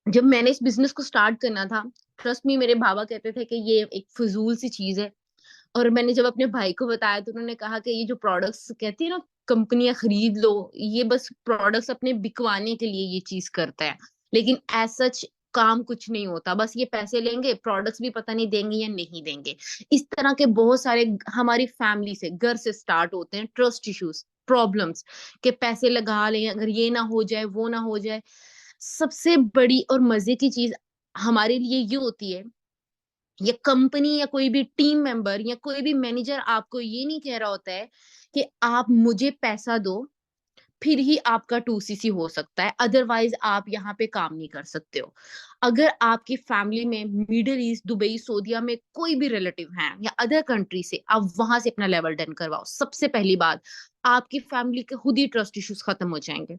S2: जब मैंने इस बिजनेस को स्टार्ट करना था, ट्रस्ट मी, मेरे बाबा कहते थे कि ये एक फजूल सी चीज है। और मैंने जब अपने भाई को बताया तो उन्होंने कहा कि ये जो प्रोडक्ट्स कहती है ना, कंपनियां खरीद लो, ये बस प्रोडक्ट्स अपने बिकवाने के लिए ये चीज करता है, लेकिन एज सच काम कुछ नहीं होता, बस ये पैसे लेंगे, प्रोडक्ट्स भी पता नहीं देंगे या नहीं देंगे। इस तरह के बहुत सारे हमारी फैमिली से, घर से स्टार्ट होते हैं ट्रस्ट इश्यूज, प्रॉब्लम्स, के पैसे लगा लें, अगर ये ना हो जाए, वो ना हो जाए। सबसे बड़ी और मजे की चीज हमारे लिए ये होती है, या कंपनी या कोई भी टीम मेंबर या कोई भी मैनेजर आपको ये नहीं कह रहा होता है कि आप मुझे पैसा दो, फिर ही आपका 2CC हो सकता है, अदरवाइज आप यहाँ पे काम नहीं कर सकते हो। अगर आपकी फैमिली में मिडिल ईस्ट, दुबई, सऊदीया में कोई भी रिलेटिव हैं या अदर कंट्री से, आप वहां से अपना लेवल डन करवाओ। सबसे पहली बात, आपकी फैमिली के खुद ही ट्रस्ट इश्यूज खत्म हो जाएंगे।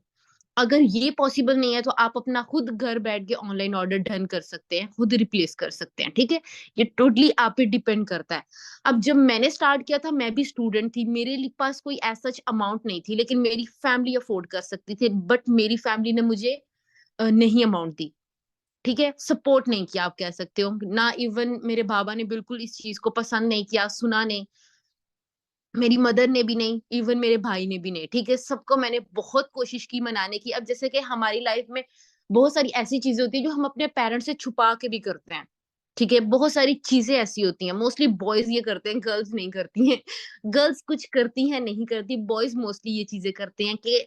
S2: अगर ये पॉसिबल नहीं है तो आप अपना खुद घर बैठ के ऑनलाइन ऑर्डर डन कर सकते हैं, खुद रिप्लेस कर सकते हैं, ठीक है। ये टोटली आप पे डिपेंड करता है। अब जब मैंने स्टार्ट किया था, मैं भी स्टूडेंट थी, मेरे पास कोई ऐसा अमाउंट नहीं थी, लेकिन मेरी फैमिली अफोर्ड कर सकती थी, बट मेरी फैमिली ने मुझे नहीं अमाउंट दी, ठीक है, सपोर्ट नहीं किया, आप कह सकते हो ना। इवन मेरे बाबा ने बिल्कुल इस चीज को पसंद नहीं किया, सुना नहीं, मेरी मदर ने भी नहीं, इवन मेरे भाई ने भी नहीं, ठीक है। सबको मैंने बहुत कोशिश की मनाने की। अब जैसे कि हमारी लाइफ में बहुत सारी ऐसी चीजें होती है जो हम अपने पेरेंट्स से छुपा के भी करते हैं, ठीक है। बहुत सारी चीजें ऐसी होती हैं, मोस्टली बॉयज ये करते हैं, गर्ल्स नहीं करती हैं। गर्ल्स कुछ करती हैं, नहीं करती, बॉयज मोस्टली ये चीजें करते हैं कि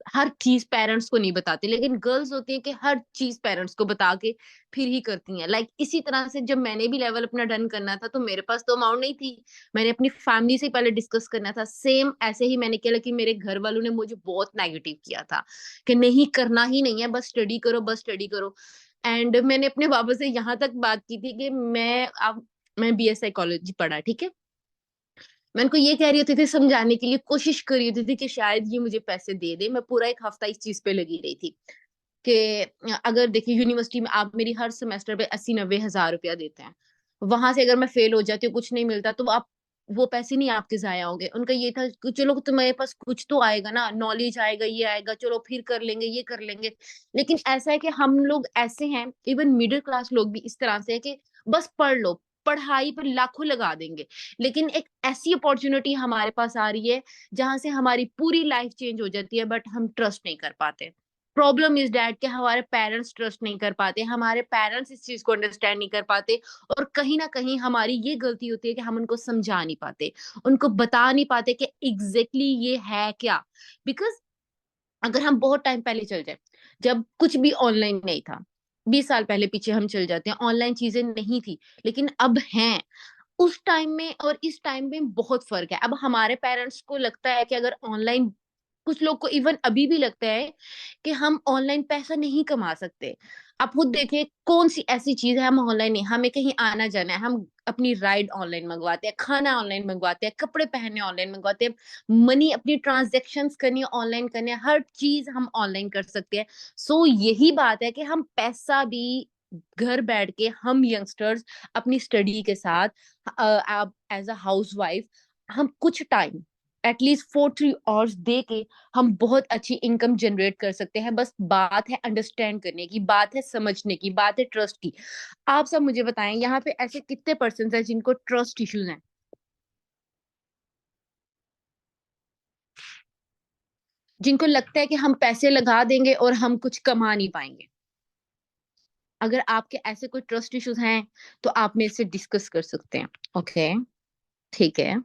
S2: हर चीज पेरेंट्स को नहीं बताते, लेकिन गर्ल्स होती हैं कि हर चीज पेरेंट्स को बता के फिर ही करती हैं। लाइक इसी तरह से जब मैंने भी लेवल अपना डन करना था, तो मेरे पास तो अमाउंट नहीं थी, मैंने अपनी फैमिली से पहले डिस्कस करना था। सेम ऐसे ही मैंने किया, लेकिन मेरे घर वालों ने मुझे बहुत नेगेटिव किया था कि नहीं करना ही नहीं है, बस स्टडी करो, बस स्टडी करो। एंड मैंने अपने बाबा से यहाँ तक बात की थी कि मैं BS साइकोलॉजी पढ़ा, ठीक है। मैं उनको ये कह रही होती थी, समझाने के लिए कोशिश कर रही होती थी कि शायद ये मुझे पैसे दे दे। मैं पूरा एक हफ्ता इस चीज पे लगी रही थी कि अगर देखिए, यूनिवर्सिटी में आप मेरी हर सेमेस्टर पे 80-90 हजार रुपया देते हैं, वहां से अगर मैं फेल हो जाती हूँ, कुछ नहीं मिलता, तो आप वो पैसे नहीं आपके जाया होंगे। उनका ये था कि चलो तुम्हारे पास कुछ तो आएगा ना, नॉलेज आएगा, ये आएगा, चलो फिर कर लेंगे, ये कर लेंगे। लेकिन ऐसा है कि हम लोग ऐसे हैं, इवन मिडिल क्लास लोग भी इस तरह से है कि बस पढ़ लो, पढ़ाई पर लाखों लगा देंगे, लेकिन एक ऐसी अपॉर्चुनिटी हमारे पास आ रही है जहां से हमारी पूरी लाइफ चेंज हो जाती है, बट हम ट्रस्ट नहीं कर पाते। प्रॉब्लम इज डैट कि हमारे पेरेंट्स ट्रस्ट नहीं कर पाते, हमारे पेरेंट्स इस चीज को अंडरस्टैंड नहीं कर पाते, और कहीं ना कहीं हमारी ये गलती होती है कि हम उनको समझा नहीं पाते, उनको बता नहीं पाते कि एग्जैक्टली ये है क्या। बिकॉज अगर हम बहुत टाइम पहले चल जाए, जब कुछ भी ऑनलाइन नहीं था, 20 साल पहले पीछे हम चल जाते हैं, ऑनलाइन चीजें नहीं थी, लेकिन अब हैं। उस टाइम में और इस टाइम में बहुत फर्क है। अब हमारे पेरेंट्स को लगता है कि अगर ऑनलाइन, कुछ लोग को इवन अभी भी लगता है कि हम ऑनलाइन पैसा नहीं कमा सकते। आप खुद देखिए, कौन सी ऐसी चीज है हम ऑनलाइन नहीं, हमें कहीं आना जाना है, हम अपनी राइड ऑनलाइन मंगवाते हैं, खाना ऑनलाइन मंगवाते हैं, कपड़े पहनने ऑनलाइन मंगवाते हैं, मनी अपनी ट्रांजेक्शन्स करनी ऑनलाइन करने, हर चीज हम ऑनलाइन कर सकते हैं। सो यही बात है कि हम पैसा भी घर बैठ के, हम यंगस्टर्स अपनी स्टडी के साथ, आप एज अ हाउस वाइफ, हम कुछ टाइम, एटलीस्ट 4-3 आवर्स दे के हम बहुत अच्छी इनकम जनरेट कर सकते हैं। बस बात है अंडरस्टैंड करने की, बात है समझने की, बात है ट्रस्ट की। आप सब मुझे बताएं, यहाँ पे ऐसे कितने पर्सन हैं जिनको ट्रस्ट इश्यूज हैं, जिनको लगता है कि हम पैसे लगा देंगे और हम कुछ कमा नहीं पाएंगे। अगर आपके ऐसे कोई ट्रस्ट इश्यूज हैं तो आप मेरे से डिस्कस कर सकते हैं, ओके, ठीक है।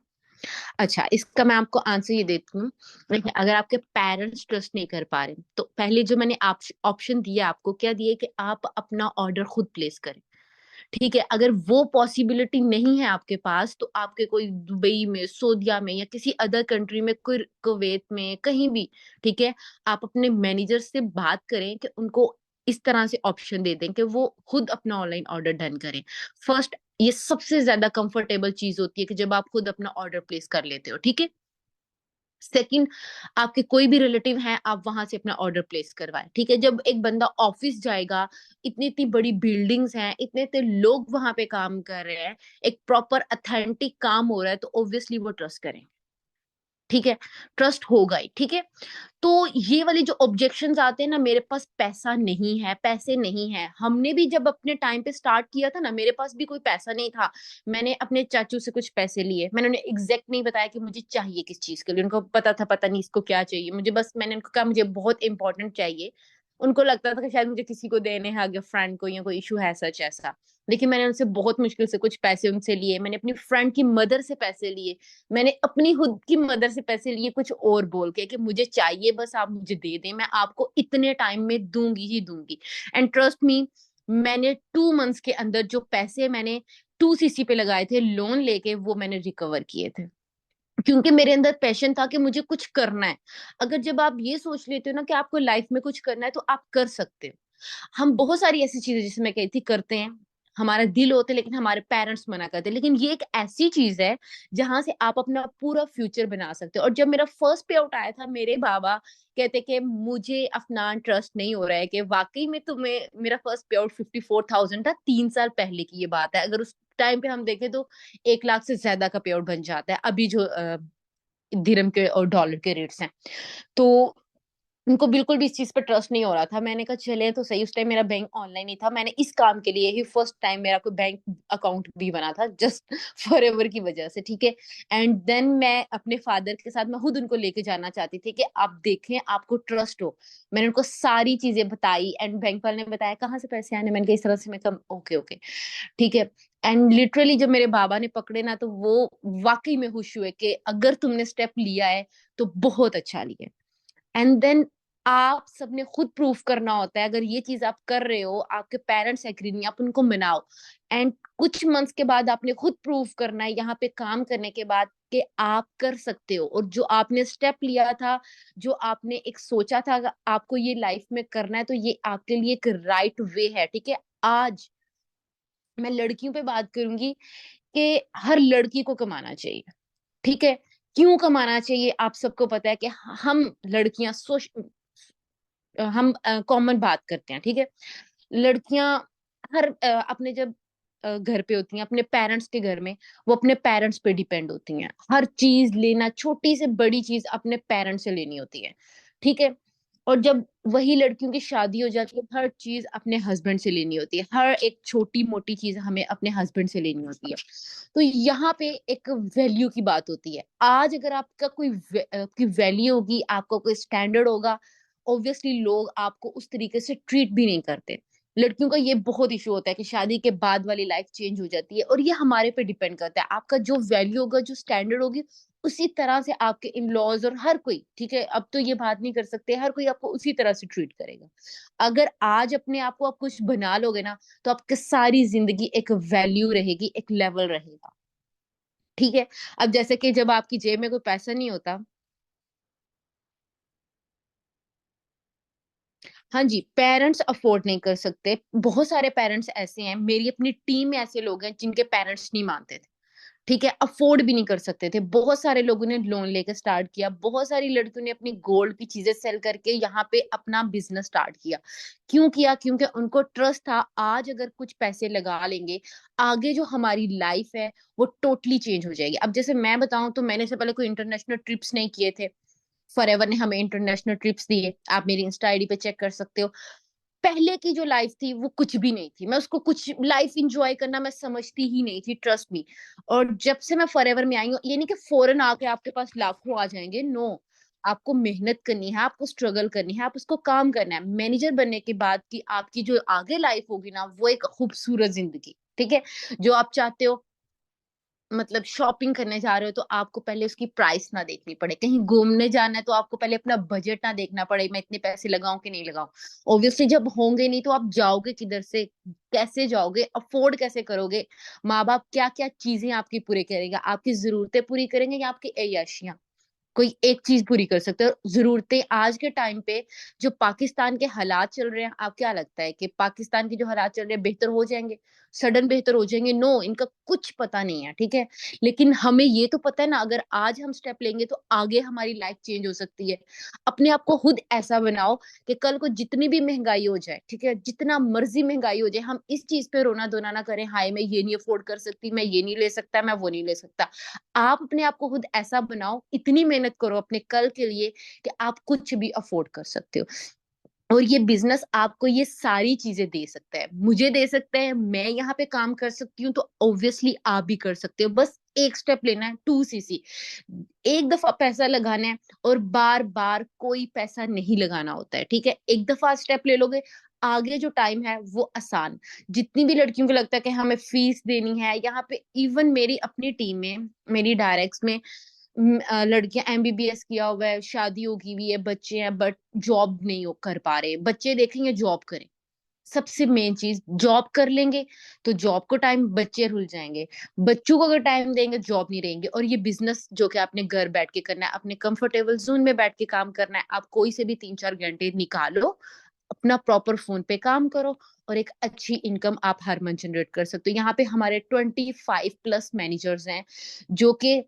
S2: अच्छा, इसका मैं आपको आंसर ये देती हूँ। देखिए, अगर आपके पेरेंट्स ट्रस्ट नहीं कर पा रहे, तो पहले जो मैंने आप ऑप्शन दिया, आपको क्या दिए कि आप अपना ऑर्डर खुद प्लेस करें, ठीक है, अगर वो पॉसिबिलिटी नहीं है आपके पास, तो आपके कोई दुबई में, सऊदीया में या किसी अदर कंट्री में, कोई कुवैत में, कहीं भी, ठीक है, आप अपने मैनेजर से बात करें कि उनको इस तरह से ऑप्शन दे दें कि वो खुद अपना ऑनलाइन ऑर्डर डन करें। फर्स्ट, ये सबसे ज्यादा कंफर्टेबल चीज होती है कि जब आप खुद अपना ऑर्डर प्लेस कर लेते हो, ठीक है। सेकंड, आपके कोई भी रिलेटिव हैं, आप वहां से अपना ऑर्डर प्लेस करवाएं, ठीक है। जब एक बंदा ऑफिस जाएगा, इतनी इतनी बड़ी बिल्डिंग्स हैं, इतने इतने लोग वहां पे काम कर रहे हैं, एक प्रॉपर अथेंटिक काम हो रहा है, तो ऑब्वियसली वो ट्रस्ट करें, ठीक है, ट्रस्ट होगा ही, ठीक है। तो ये वाले जो ऑब्जेक्शंस आते हैं ना, मेरे पास पैसा नहीं है, पैसे नहीं है, हमने भी जब अपने टाइम पे स्टार्ट किया था ना, मेरे पास भी कोई पैसा नहीं था। मैंने अपने चाचू से कुछ पैसे लिए, मैंने उन्हें एग्जैक्ट नहीं बताया कि मुझे चाहिए किस चीज के लिए, उनको पता था पता नहीं इसको क्या चाहिए मुझे, बस मैंने उनको कहा मुझे बहुत इंपॉर्टेंट चाहिए। उनको लगता था कि शायद मुझे किसी को देने हैं आगे, फ्रेंड को, या कोई इशू है सच ऐसा। लेकिन मैंने उनसे बहुत मुश्किल से कुछ पैसे उनसे लिए, मैंने अपनी फ्रेंड की मदर से पैसे लिए, मैंने अपनी खुद की मदर से पैसे लिए, कुछ और बोल के कि मुझे चाहिए, बस आप मुझे दे दें, मैं आपको इतने टाइम में दूंगी ही दूंगी। एंड ट्रस्ट मी, मैंने 2 मंथ्स के अंदर जो पैसे मैंने 2cc पे लगाए थे लोन लेके, वो मैंने रिकवर किए थे, क्योंकि मेरे अंदर पैशन था कि मुझे कुछ करना है। अगर जब आप ये सोच लेते हो ना कि आपको लाइफ में कुछ करना है, तो आप कर सकते हो। हम बहुत सारी ऐसी चीजें, जैसे मैं कही थी, करते हैं, हमारा दिल होता है, लेकिन हमारे पेरेंट्स मना करते हैं। लेकिन ये एक ऐसी चीज है जहां से आप अपना पूरा फ्यूचर बना सकते हो। और जब मेरा फर्स्ट पे आउट आया था, मेरे बाबा कहते कि मुझे अपना ट्रस्ट नहीं हो रहा है कि वाकई में तुम्हें, मेरा फर्स्ट पे आउट 54,000 था, 3 साल पहले की ये बात है। अगर उस टाइम पे हम देखें तो 1 लाख से ज्यादा का पे आउट बन जाता है, अभी जो दिरहम के और डॉलर के रेट्स हैं। तो उनको बिल्कुल भी इस चीज पर ट्रस्ट नहीं हो रहा था। मैंने कहा चले तो सही, उस टाइम मेरा बैंक ऑनलाइन ही था, मैंने इस काम के लिए ही फर्स्ट टाइम मेरा कोई बैंक अकाउंट भी बना था, जस्ट फॉर एवर की वजह से, ठीक है। एंड देन मैं अपने फादर के साथ, मैं खुद उनको लेके जाना चाहती थी कि आप देखें, आपको ट्रस्ट हो। मैंने उनको सारी चीजें बताई, एंड बैंक वाले ने बताया कहाँ से पैसे आने, मैंने कहा इस तरह से, मैं कहा ओके ओके, ठीक है। एंड लिटरली जब मेरे बाबा ने पकड़े ना, तो वो वाकई में खुश हुए कि अगर तुमने स्टेप लिया है तो बहुत अच्छा लिया। एंड देन आप सबने खुद प्रूफ करना होता है, अगर ये चीज आप कर रहे हो, आपके पेरेंट्स एग्री नहीं, आप उनको मनाओ। एंड कुछ मंथ्स के बाद आपने खुद प्रूफ करना है, यहाँ पे काम करने के बाद, कि आप कर सकते हो। और जो आपने स्टेप लिया था, जो आपने एक सोचा था, अगर आपको ये लाइफ में करना है, तो ये आपके लिए एक राइट वे है, ठीक है। आज मैं लड़कियों पे बात करूंगी कि हर लड़की को कमाना चाहिए, ठीक है। क्यों कमाना चाहिए, आप सबको पता है कि हम लड़कियां हम कॉमन बात करते हैं, ठीक है। लड़कियां हर अपने जब घर पे होती हैं, अपने पेरेंट्स के घर में, वो अपने पेरेंट्स पे डिपेंड होती हैं। हर चीज लेना, छोटी से बड़ी चीज अपने पेरेंट्स से लेनी होती है, ठीक है। और जब वही लड़कियों की शादी हो जाती है, हर चीज अपने हस्बैंड से लेनी होती है, हर एक छोटी मोटी चीज हमें अपने हस्बैंड से लेनी होती है। तो यहाँ पे एक वैल्यू की बात होती है। आज अगर आपका की वैल्यू होगी, आपका कोई स्टैंडर्ड होगा, ऑब्वियसली लोग आपको उस तरीके से ट्रीट भी नहीं करते। लड़कियों का ये बहुत इशू होता है कि शादी के बाद वाली लाइफ चेंज हो जाती है, और ये हमारे पे डिपेंड करता है। आपका जो वैल्यू होगा, जो स्टैंडर्ड होगी, उसी तरह से आपके इन लॉज और हर कोई, ठीक है, अब तो ये बात नहीं कर सकते, हर कोई आपको उसी तरह से ट्रीट करेगा। अगर आज अपने आप को आप कुछ बना लोगे ना, तो आपकी सारी जिंदगी एक वैल्यू रहेगी, एक लेवल रहेगा, ठीक है। अब जैसे कि जब आपकी जेब में कोई पैसा नहीं होता, हाँ जी, पेरेंट्स अफोर्ड नहीं कर सकते। बहुत सारे पेरेंट्स ऐसे हैं, मेरी अपनी टीम में ऐसे लोग हैं जिनके पेरेंट्स नहीं मानते थे, ठीक है, अफोर्ड भी नहीं कर सकते थे। बहुत सारे लोगों ने लोन लेकर स्टार्ट किया, बहुत सारी लड़कियों ने अपनी गोल्ड की चीजें सेल करके यहाँ पे अपना बिजनेस स्टार्ट किया। क्यों किया? क्योंकि उनको ट्रस्ट था, आज अगर कुछ पैसे लगा लेंगे, आगे जो हमारी लाइफ है वो टोटली चेंज हो जाएगी। अब जैसे मैं बताऊं, तो मैंने से पहले कोई इंटरनेशनल ट्रिप्स नहीं किए थे। फॉरएवर ने हमें इंटरनेशनल ट्रिप्स दिए, आप मेरी इंस्टा आईडी पे चेक कर सकते हो। पहले की जो लाइफ थी वो कुछ भी नहीं थी, मैं उसको कुछ लाइफ इंजॉय करना मैं समझती ही नहीं थी, ट्रस्ट मी। और जब से मैं फॉरएवर में आई हूँ, ये नहीं कि फौरन आके आपके पास लाखों आ जाएंगे, नो। आपको मेहनत करनी है, आपको स्ट्रगल करनी है, आप उसको काम करना है। मैनेजर बनने के बाद की आपकी जो आगे लाइफ होगी ना, वो एक खूबसूरत जिंदगी, ठीक है, जो आप चाहते हो। मतलब शॉपिंग करने जा रहे हो तो आपको पहले उसकी प्राइस ना देखनी पड़े, कहीं घूमने जाना है तो आपको पहले अपना बजट ना देखना पड़े, मैं इतने पैसे लगाऊं कि नहीं लगाऊं। ऑब्वियसली जब होंगे नहीं तो आप जाओगे किधर से, कैसे जाओगे, अफोर्ड कैसे करोगे? माँ बाप क्या क्या चीजें आपकी पूरी करेगा, आपकी जरूरतें पूरी करेंगे या आपकी अय्याशियां? कोई एक चीज पूरी कर सकते हो जरूरतें आज के टाइम पे। जो पाकिस्तान के हालात चल रहे हैं, आप क्या लगता है कि पाकिस्तान के जो हालात चल रहे हैं बेहतर हो जाएंगे? सडन बेहतर हो जाएंगे? नो, इनका कुछ पता नहीं है, ठीक है। लेकिन हमें ये तो पता है ना, अगर आज हम स्टेप लेंगे तो आगे हमारी लाइफ चेंज हो सकती है। अपने आप को खुद ऐसा बनाओ कि कल को जितनी भी महंगाई हो जाए, ठीक है, जितना मर्जी महंगाई हो जाए, हम इस चीज पे रोना धोना ना करें, हाय मैं ये नहीं अफोर्ड कर सकती, मैं ये नहीं ले सकता, मैं वो नहीं ले सकता। आप अपने आप को खुद ऐसा बनाओ, इतनी मेहनत करो अपने कल के लिए कि आप कुछ भी अफोर्ड कर सकते हो। और ये बिजनेस आपको ये सारी चीजें दे सकता है, मुझे दे सकता है, मैं यहाँ पे काम कर सकती हूँ, तो ऑब्वियसली आप भी कर सकते हो। बस एक स्टेप लेना है, 2cc। एक दफा पैसा लगाना है और बार बार कोई पैसा नहीं लगाना होता है, ठीक है। एक दफा स्टेप ले लोगे, आगे जो टाइम है वो आसान। जितनी भी लड़कियों को लगता है कि हमें फीस देनी है यहाँ पे, इवन मेरी अपनी टीम में, मेरी डायरेक्ट्स में लड़कियां एमबीबीएस किया हुआ है, शादी होगी हुई है, बच्चे हैं, बट जॉब नहीं कर पा रहे। बच्चे देखेंगे, जॉब करें। सबसे मेन चीज, जॉब कर लेंगे तो जॉब को टाइम, बच्चे रुल जाएंगे। बच्चों को अगर टाइम देंगे, जॉब नहीं रहेंगे। और ये बिजनेस जो कि आपने घर बैठ के करना है, अपने कंफर्टेबल जोन में बैठ के काम करना है, आप कोई से भी 3-4 घंटे निकालो, अपना प्रॉपर फोन पे काम करो, और एक अच्छी इनकम आप हर मंथ जनरेट कर सकते हो। यहाँ पे हमारे 25+ मैनेजर्स हैं जो कि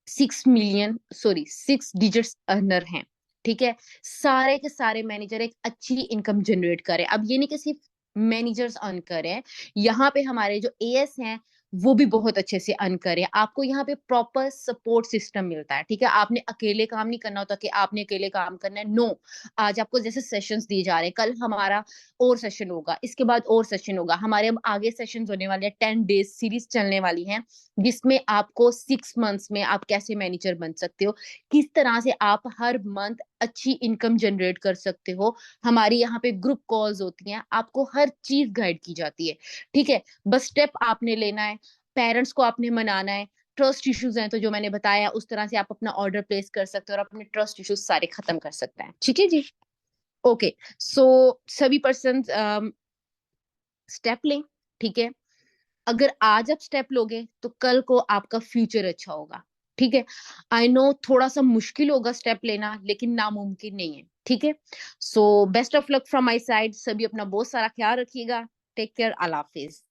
S2: 6 मिलियन, सॉरी 6 डिजिट्स अर्नर हैं, ठीक है। सारे के सारे मैनेजर एक अच्छी इनकम जनरेट करें। अब ये नहीं कि सिर्फ मैनेजर्स अर्न करें, यहाँ पे हमारे जो एएस हैं वो भी बहुत अच्छे से अर्न करें। आपको यहाँ पे प्रॉपर सपोर्ट सिस्टम मिलता है, ठीक है। आपने अकेले काम नहीं करना होता कि आपने अकेले काम करना है, नो। आज आपको जैसे सेशंस दिए जा रहे हैं, कल हमारा और सेशन होगा, इसके बाद और सेशन होगा, हमारे अब आगे सेशन होने वाले हैं, 10 डेज सीरीज चलने वाली है, जिसमें आपको 6 मंथ्स में आप कैसे मैनेजर बन सकते हो, किस तरह से आप हर मंथ अच्छी इनकम जनरेट कर सकते हो। हमारी यहाँ पे ग्रुप कॉल्स होती हैं, आपको हर चीज गाइड की जाती है, ठीक है। बस स्टेप आपने लेना है, पेरेंट्स को आपने मनाना है। ट्रस्ट इश्यूज हैं तो जो मैंने बताया उस तरह से आप अपना ऑर्डर प्लेस कर सकते हो और अपने ट्रस्ट इश्यूज सारे खत्म कर सकते हैं, ठीक है जी। ओके, सो सभी पर्सन स्टेप लें, ठीक है। अगर आज आप स्टेप लोगे तो कल को आपका फ्यूचर अच्छा होगा, ठीक है। आई नो थोड़ा सा मुश्किल होगा स्टेप लेना, लेकिन नामुमकिन नहीं है, ठीक है। So best of luck from my side. सभी अपना बहुत सारा ख्याल रखिएगा। टेक केयर, अल्लाह हाफिज।